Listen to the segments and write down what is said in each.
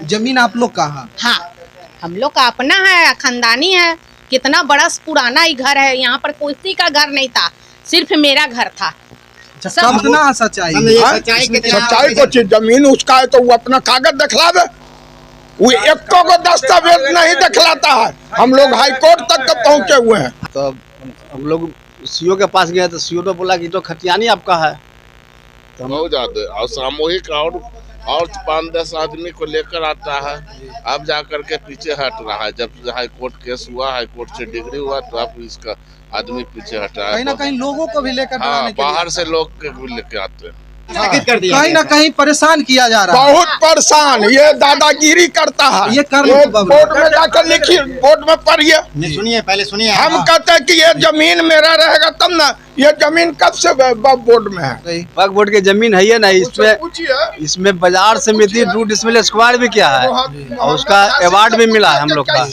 जमीन आप लोग का है? हाँ, हम लोग का अपना है, खानदानी है। कितना बड़ा पुराना ही घर है, यहाँ पर किसी का घर नहीं था, सिर्फ मेरा घर था। कब ना सच्चाई सच्चाई को चीज जमीन उसका है तो वो अपना कागज दिखलावे, वो एक को दस्तावेज नहीं दिखलाता है। हम लोग हाई कोर्ट तक पहुँचे हुए हैं। तो हम लोग सीओ के पास गए तो सीओ ने बोला कि जो खतियानी आपका है। तो बहुत ज्यादा और सामूहिक और 5-10 आदमी को लेकर आता है, अब जाकर के पीछे हट रहा है। जब हाई कोर्ट केस हुआ, हाई कोर्ट से डिग्री हुआ, तो अब इसका आदमी पीछे हटा है। कहीं ना कहीं लोगों को भी लेकर बाहर से लोग भी लेके आते हैं। कहीं ना कहीं परेशान किया जा रहा है। बहुत परेशान, ये दादागिरी करता है। ये बोर्ड में जाकर लिखिए, बोर्ड में पढ़िए। सुनिए, पहले सुनिए। हम कहते हैं कि ये जमीन मेरा रहेगा तब ना। ये जमीन कब से बोर्ड में है? वक्फ बोर्ड की जमीन है ये नहीं, इसमें बाजार समिति 2 डिसमिल स्क्वायर भी किया है और उसका अवार्ड भी मिला है हम लोग का।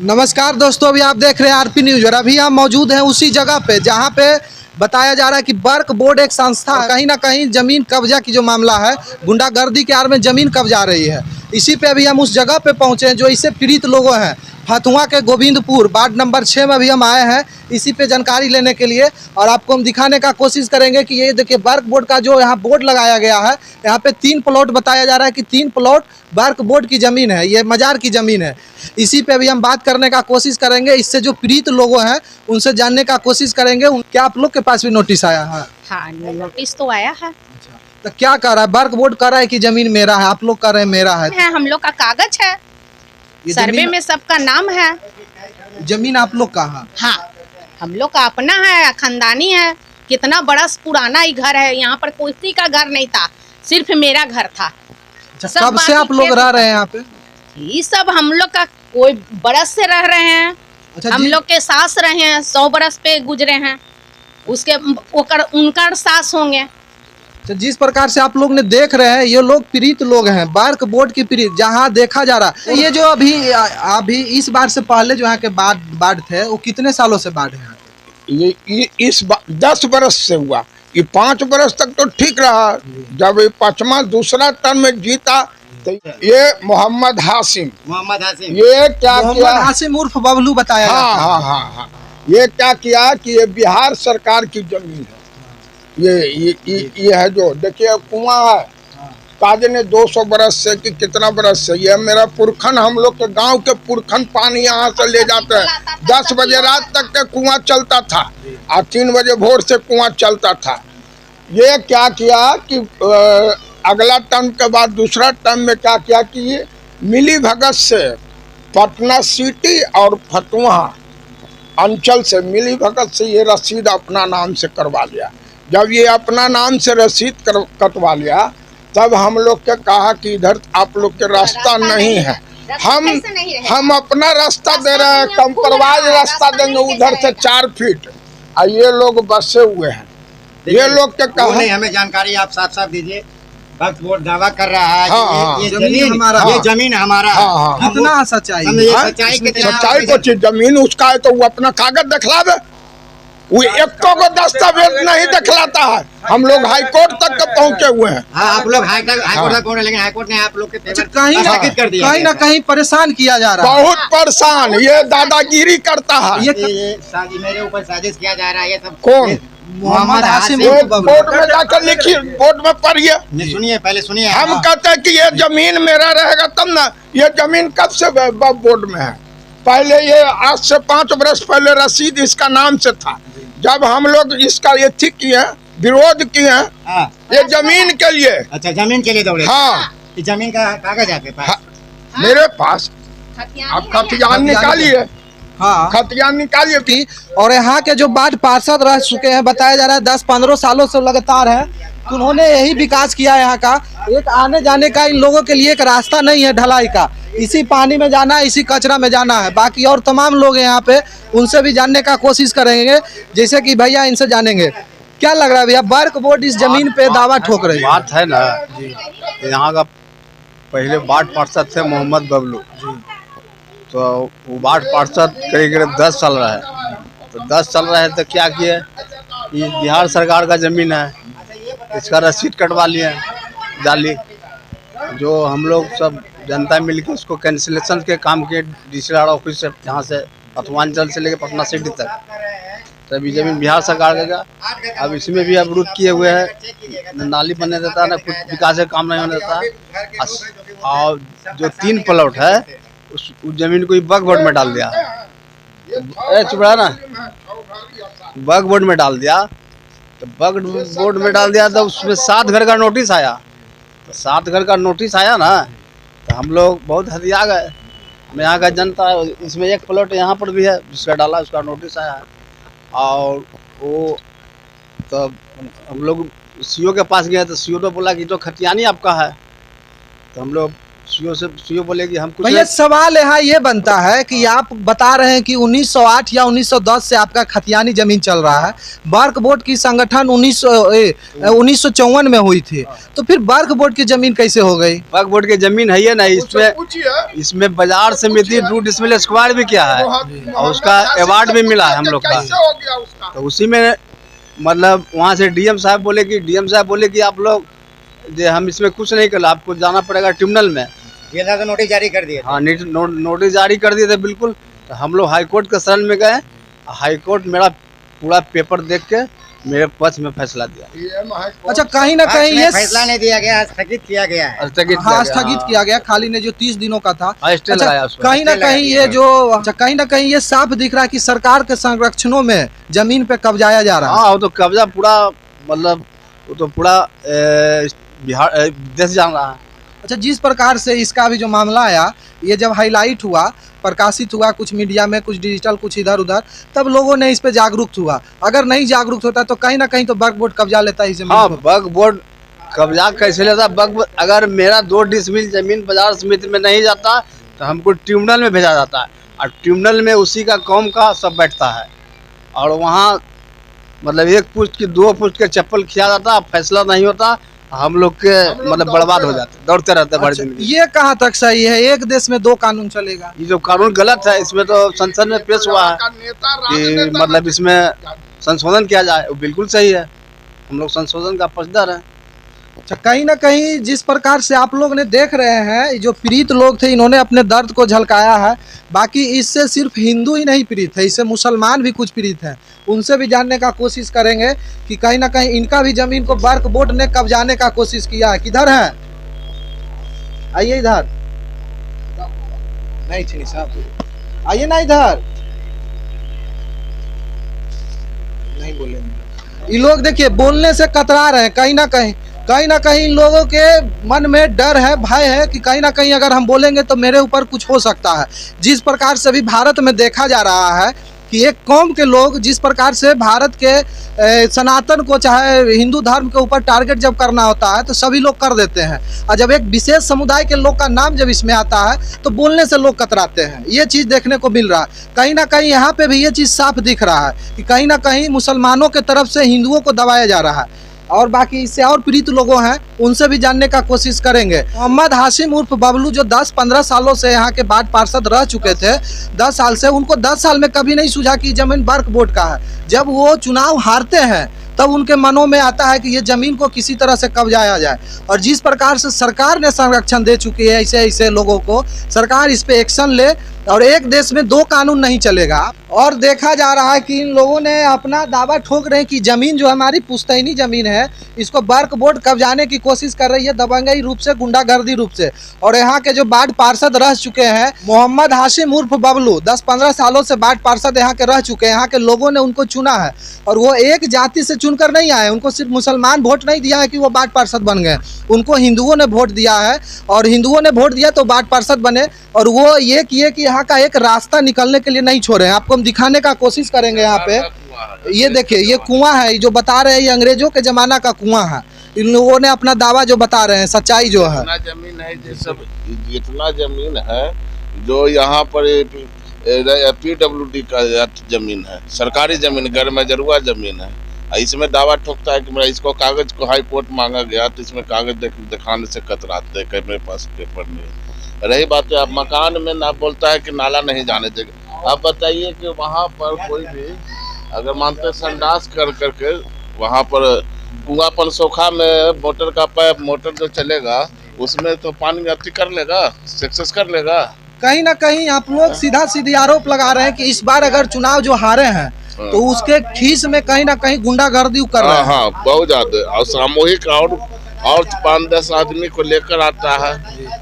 नमस्कार दोस्तों, अभी आप देख रहे हैं आरपी न्यूज और अभी हम मौजूद हैं उसी जगह पे जहां पे बताया जा रहा है कि वक्फ बोर्ड एक संस्था है। कहीं ना कहीं जमीन कब्जा की जो मामला है, गुंडागर्दी के आड़ में जमीन कब्जा रही है। इसी पे अभी हम उस जगह पे पहुंचे हैं जो इससे पीड़ित लोगों हैं। फतुहा के गोविंदपुर वार्ड नंबर 6 में अभी हम आए हैं इसी पे जानकारी लेने के लिए, और आपको हम दिखाने का कोशिश करेंगे कि ये देखिए वक्फ बोर्ड का जो यहाँ बोर्ड लगाया गया है, यहाँ पे 3 प्लॉट बताया जा रहा है कि 3 प्लॉट वक्फ बोर्ड की ज़मीन है, ये मजार की ज़मीन है। इसी पे अभी हम बात करने का कोशिश करेंगे, इससे जो पीड़ित लोग हैं उनसे जानने का कोशिश करेंगे। क्या आप लोग के पास भी नोटिस आया है? हाँ, नोटिस तो आया है। तो क्या कह रहा है? वक्फ बोर्ड कह रहा है कि जमीन मेरा है, आप लोग कह रहे हैं मेरा है। हम लोग का कागज है, सर्वे में सबका नाम है। जमीन आप लोग का है? हाँ, हम लोग का अपना है, खानदानी है। कितना बड़ा पुराना ही घर है, यहाँ पर किसी का घर नहीं था, सिर्फ मेरा घर था। कब से आप लोग रह रहे हैं यहाँ पे? ये सब हम लोग का कोई बरस से रह रहे हैं। हम लोग के सास रहे हैं, 100 बरस पे गुजरे हैं, उसके उनका सास होंगे। जिस प्रकार से आप लोग ने देख रहे हैं, ये लोग पीड़ित लोग हैं, वक्फ बोर्ड की पीड़ित। जहाँ देखा जा रहा है ये जो अभी इस बार से पहले जो यहाँ के बाढ़ थे, वो कितने सालों से बाढ़ है? ये इस 10 बरस से हुआ। ये 5 बरस तक तो ठीक रहा। जब ये 5वां दूसरा टर्म में जीता तो ये मोहम्मद हाशिम ये क्या किया? हाशिम उर्फ बबलू बताया जाता है। हाँ। ये क्या किया कि ये बिहार सरकार की जमीन है। ये है जो देखिए कुआं है, काजे ने 200 बरस से कि कितना बरस से, ये मेरा पुरखन, हम लोग के गांव के पुरखन पानी यहाँ से ले जाते हैं। 10 बजे रात तक के कुआं चलता था और 3 बजे भोर से कुआं चलता था। ये क्या किया कि अगला टर्म के बाद दूसरा टर्म में क्या किया कि ये मिली भगत से पटना सिटी और फतुहा अंचल से मिली भगत से ये रसीद अपना नाम से करवा लिया। जब ये अपना नाम से रसीद कटवा लिया, तब हम लोग के कहा कि इधर आप लोग के रास्ता नहीं है, हम अपना रास्ता दे रहे हैं, कंप्रोमाइज रास्ता देंगे उधर से 4 फीट। और ये लोग बसे हुए हैं। ये लोग के कहा नहीं, हमें जानकारी आप साफ दीजिए। वक्फ बोर्ड दावा कर रहा है कि ये जमीन हमारा। कितना सच्चाई? सच्चाई को चीज जमीन उसका है तो वो अपना कागज दिखलावे, वो एक को दस्तावेज नहीं दिखलाता है। हम लोग हाई कोर्ट तक पहुँचे हुए हैं। आप लोग हाई कोर्ट तक पहुंचे, लेकिन हाई कोर्ट ने आप लोग के कहीं ना कहीं परेशान किया जा रहा है। बहुत परेशान, ये दादागिरी करता है। ये मेरे ऊपर साजिश किया जा रहा है। ये सब कौन? मोहम्मद हाशिम। बोर्ड में जाकर लिखिए, बोर्ड में पढ़िए। सुनिए, पहले सुनिए। हम कहते हैं कि ये जमीन मेरा रहेगा तब ना। ये जमीन कब से बोर्ड में है? पहले ये आज से 5 वर्ष पहले रसीद इसका नाम से था। जब हम लोग इसका ये ठीक किए, विरोध किए ये जमीन के लिए। अच्छा, जमीन के लिए दौड़े? हाँ। ये जमीन का कागज आपके पास? मेरे पास। आप खतियान निकालिए। हाँ, खतियान निकालिए की। और यहाँ के जो वार्ड पार्षद रह चुके हैं, बताया जा रहा है 10-15 सालों से लगातार है, तो उन्होंने यही विकास किया यहाँ का। एक आने जाने का इन लोगों के लिए एक रास्ता नहीं है ढलाई का, इसी पानी में जाना है, इसी कचरा में जाना है। बाकी और तमाम लोग हैं यहाँ पे, उनसे भी जानने का कोशिश करेंगे, जैसे कि भैया इनसे जानेंगे। क्या लग रहा है भैया, वक्फ बोर्ड इस जमीन पे दावा ठोक रही है? बात है ना जी, यहाँ का पहले वार्ड पार्षद थे मोहम्मद बबलू, तो वो वार्ड पार्षद करीब 10 साल रहे। तो 10 साल रहे तो क्या किए, ये बिहार सरकार का जमीन है, इसका रसीद कटवा लिए जाली, जो हम लोग सब जनता मिलकर उसको कैंसिलेशन के काम किए डीसीआर ऑफिस से, यहाँ से अथवांचल से लेकर पटना सिटी तक। तभी जमीन बिहार सरकार देगा। अब इसमें भी अवरुद्ध किए हुए हैं, नाली बनने देता, ना कुछ विकास का काम नहीं होने देता। और जो 3 प्लॉट है उस जमीन को वक्फ बोर्ड में डाल दिया। चुप रहा ना, वक्फ बोर्ड में डाल दिया। तो वक्फ बोर्ड में डाल दिया तो उसमें 7 घर का नोटिस आया। तो 7 घर का नोटिस आया ना, तो हम लोग बहुत हदिया गए। हम यहाँ का जनता है, इसमें 1 प्लॉट यहाँ पर भी है जिसका डाला, उसका नोटिस आया है। और वो तब हम लोग सीओ के पास गए तो सीओ तो बोला कि तो खतियानी आपका है। तो हम लोग सीओ बोले कि हम कुछ भैया सवाल यहाँ ये बनता है कि आप बता रहे हैं कि 1908 या 1910 से आपका खतियानी जमीन चल रहा है। वक्फ बोर्ड की संगठन 1954 में हुई थी, तो फिर वक्फ बोर्ड की जमीन कैसे हो गई? वक्फ बोर्ड की जमीन है ये नहीं, इसमें बाजार समिति 2 डिसमिल स्क्वायर भी किया है और उसका अवार्ड भी मिला है हम लोग का। तो उसी में मतलब वहाँ से डीएम साहब बोले कि आप लोग जो हम इसमें कुछ नहीं कर, आपको जाना पड़ेगा ट्रिब्यूनल में। ये तो नोटिस जारी कर दिए। हाँ, नोटिस जारी कर दिए थे बिल्कुल। तो हम लोग हाई कोर्ट के शरण में गए। हाई कोर्ट मेरा पूरा पेपर देख के मेरे पक्ष में फैसला दिया। अच्छा, कहीं ना कहीं ये फैसला नहीं दिया गया, स्थगित किया गया है। स्थगित किया गया। खाली ने जो 30 दिनों का था, अच्छा, कहीं ना कहीं ये जो कहीं ना कहीं ये साफ दिख रहा है कि सरकार के संरक्षणों में जमीन पे कब्जाया जा रहा है। हाँ, वो तो कब्जा पूरा मतलब वो तो पूरा बिहार देश जान रहा है। अच्छा, जिस प्रकार से इसका भी जो मामला आया, ये जब हाईलाइट हुआ, प्रकाशित हुआ कुछ मीडिया में, कुछ डिजिटल, कुछ इधर उधर, तब लोगों ने इस पे जागरूक हुआ। अगर नहीं जागरूक होता तो कहीं ना कहीं तो वक्फ बोर्ड कब्जा लेता है। हाँ, वक्फ बोर्ड कब्जा कैसे लेता? अगर मेरा 2 डिसमिल जमीन बाजार समिति में नहीं जाता तो हमको ट्रिब्यूनल में भेजा जाता है, और ट्रिब्यूनल में उसी का कौम का सब बैठता है, और वहाँ मतलब 1 पुष्ट की 2 पुष्ट के चप्पल खिया जाता, फैसला नहीं होता, हम लोग के मतलब बर्बाद हो जाते, दौड़ते रहते भर जिंदगी। ये कहाँ तक सही है? एक देश में 2 कानून चलेगा। ये जो कानून गलत है, इसमें तो संसद में पेश हुआ है कि मतलब इसमें संशोधन किया जाए, वो बिल्कुल सही है। हम लोग संशोधन का पक्षधर हैं। अच्छा, कहीं ना कहीं जिस प्रकार से आप लोग ने देख रहे हैं, जो पीड़ित लोग थे इन्होंने अपने दर्द को झलकाया है। बाकी इससे सिर्फ हिंदू ही नहीं पीड़ित है, इससे मुसलमान भी कुछ पीड़ित हैं। उनसे भी जानने का कोशिश करेंगे कि कहीं ना कहीं इनका भी जमीन को वक्फ बोर्ड ने कब्जाने का कोशिश किया है। किधर है? आइए इधर। नहीं चीनी साहब, आइए ना इधर। नहीं बोलेंगे ये लोग। देखिए, बोलने से कतरा रहे हैं। कहीं ना कहीं इन लोगों के मन में डर है, भय है कि कहीं ना कहीं अगर हम बोलेंगे तो मेरे ऊपर कुछ हो सकता है। जिस प्रकार से भी भारत में देखा जा रहा है कि एक कौम के लोग जिस प्रकार से भारत के सनातन को, चाहे हिंदू धर्म के ऊपर टारगेट जब करना होता है तो सभी लोग कर देते हैं, और जब एक विशेष समुदाय के लोग का नाम जब इसमें आता है तो बोलने से लोग कतराते हैं। ये चीज़ देखने को मिल रहा है। कहीं ना कहीं यहाँ पे भी ये चीज़ साफ दिख रहा है कि कहीं ना कहीं मुसलमानों के तरफ से हिंदुओं को दबाया जा रहा है। और बाकी इससे और पीड़ित लोगों हैं, उनसे भी जानने का कोशिश करेंगे। मोहम्मद हाशिम उर्फ बबलू जो 10-15 सालों से यहाँ के वार्ड पार्षद रह चुके थे, 10 साल से, उनको 10 साल में कभी नहीं सूझा कि जमीन वक्फ बोर्ड का है। जब वो चुनाव हारते हैं तब उनके मनों में आता है कि ये जमीन को किसी तरह से कब्जाया जाए। और जिस प्रकार से सरकार ने संरक्षण दे चुकी है ऐसे लोगों को, सरकार इस पे एक्शन ले, और एक देश में 2 कानून नहीं चलेगा। और देखा जा रहा है कि इन लोगों ने अपना दावा ठोक रहे हैं कि जमीन जो हमारी पुश्तैनी जमीन है, इसको वक्फ बोर्ड कब्जाने की कोशिश कर रही है, दबंगई रूप से, गुंडागर्दी रूप से। और यहाँ के जो वार्ड पार्षद रह चुके हैं, मोहम्मद हाशिम उर्फ बबलू 10-15 सालों से वार्ड पार्षद यहाँ के रह चुके हैं। यहाँ के लोगों ने उनको चुना है, और वो एक जाति से चुनकर नहीं आए। उनको सिर्फ मुसलमान वोट नहीं दिया है कि वो वार्ड पार्षद बन गए, उनको हिंदुओं ने वोट दिया है, और हिंदुओं ने वोट दिया तो वार्ड पार्षद बने। और वो ये किए कि यहाँ का एक रास्ता निकलने के लिए नहीं छोड़े। आपको हम दिखाने का कोशिश करेंगे। यहाँ पे ये देखिए, ये कुआं है जो बता रहे हैं, ये अंग्रेजों के जमाना का कुआं है। इन लोगों ने अपना दावा जो बता रहे हैं, सच्चाई जो है। इतना जमीन है, जितना जमीन है जो यहाँ पर PWD का जमीन है, सरकारी जमीन, गैर मजरूआ जमीन है। इसमें दावा ठोकता है कि मेरा इसको कागज को हाई कोर्ट मांगा गया तो इसमें कागज दिखाने से कतराते हैं कि मेरे पास पेपर नहीं। रही बात है, आप मकान में ना बोलता है कि नाला नहीं जाने देगा। आप बताइए कि वहाँ पर कोई भी अगर मानते संडास कर करके वहाँ पर कुआं पनसोखा में मोटर का पाइप, मोटर जो चलेगा उसमें तो पानी अति कर लेगा, सक्सेस कर लेगा। कहीं ना कहीं आप लोग सीधा सीधी आरोप लगा रहे हैं कि इस बार अगर चुनाव जो हारे हैं तो उसके खीस में कहीं ना कहीं गुंडागर्दी कर रहे हैं। हाँ, बहुत ज्यादा, और सामूहिक और 5-10 आदमी को लेकर आता है,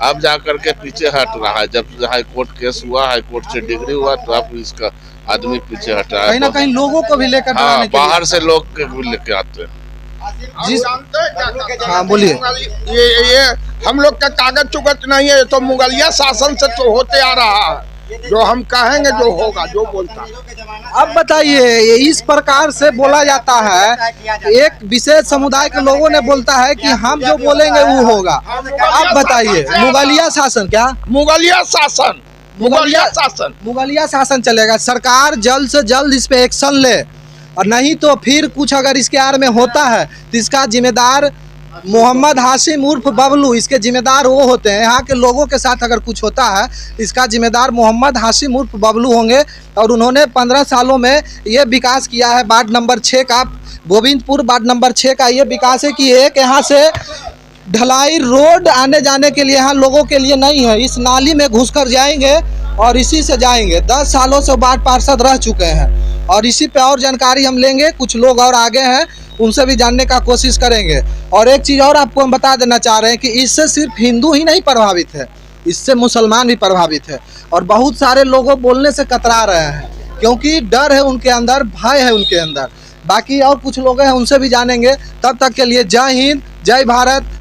अब जा करके पीछे हट रहा है। जब हाई कोर्ट केस हुआ, हाई कोर्ट से डिग्री हुआ, तो अब इसका आदमी पीछे हटा है। कहीं ना कहीं लोगों को भी लेकर हाँ, बाहर से लोग लेके आते हैं। जिस हाँ बोलिए। ये हम लोग का कागज चुगत नहीं है, तो मुगलिया शासन से तो होते आ रहा है। जो हम कहेंगे जो होगा, जो बोलता है। अब बताइए, इस प्रकार से बोला जाता है, एक विशेष समुदाय के लोगों ने बोलता है कि हम जो बोलेंगे वो होगा। अब बताइए, मुगलिया शासन क्या? मुगलिया शासन, मुगलिया शासन, मुगलिया शासन चलेगा। सरकार जल्द से जल्द इस पे एक्शन ले, और नहीं तो फिर कुछ अगर इसके आड़ में होता है तो इसका जिम्मेदार मोहम्मद हाशिम उर्फ बबलू, इसके जिम्मेदार वो होते हैं। यहाँ के लोगों के साथ अगर कुछ होता है इसका जिम्मेदार मोहम्मद हाशिम उर्फ बबलू होंगे। और उन्होंने 15 सालों में ये विकास किया है। वार्ड नंबर 6 का, गोविंदपुर वार्ड नंबर 6 का ये विकास है कि एक यहाँ से ढलाई रोड आने जाने के लिए यहाँ लोगों के लिए नहीं है। इस नाली में घुसकर जाएंगे और इसी से जाएंगे। 10 सालों से वार्ड पार्षद रह चुके हैं और इसी पे और जानकारी हम लेंगे। कुछ लोग और आगे हैं, उनसे भी जानने का कोशिश करेंगे। और एक चीज़ और आपको हम बता देना चाह रहे हैं कि इससे सिर्फ हिंदू ही नहीं प्रभावित है, इससे मुसलमान भी प्रभावित है। और बहुत सारे लोगों बोलने से कतरा रहे हैं क्योंकि डर है उनके अंदर, भय है उनके अंदर। बाकी और कुछ लोग हैं, उनसे भी जानेंगे। तब तक के लिए जय हिंद, जय भारत।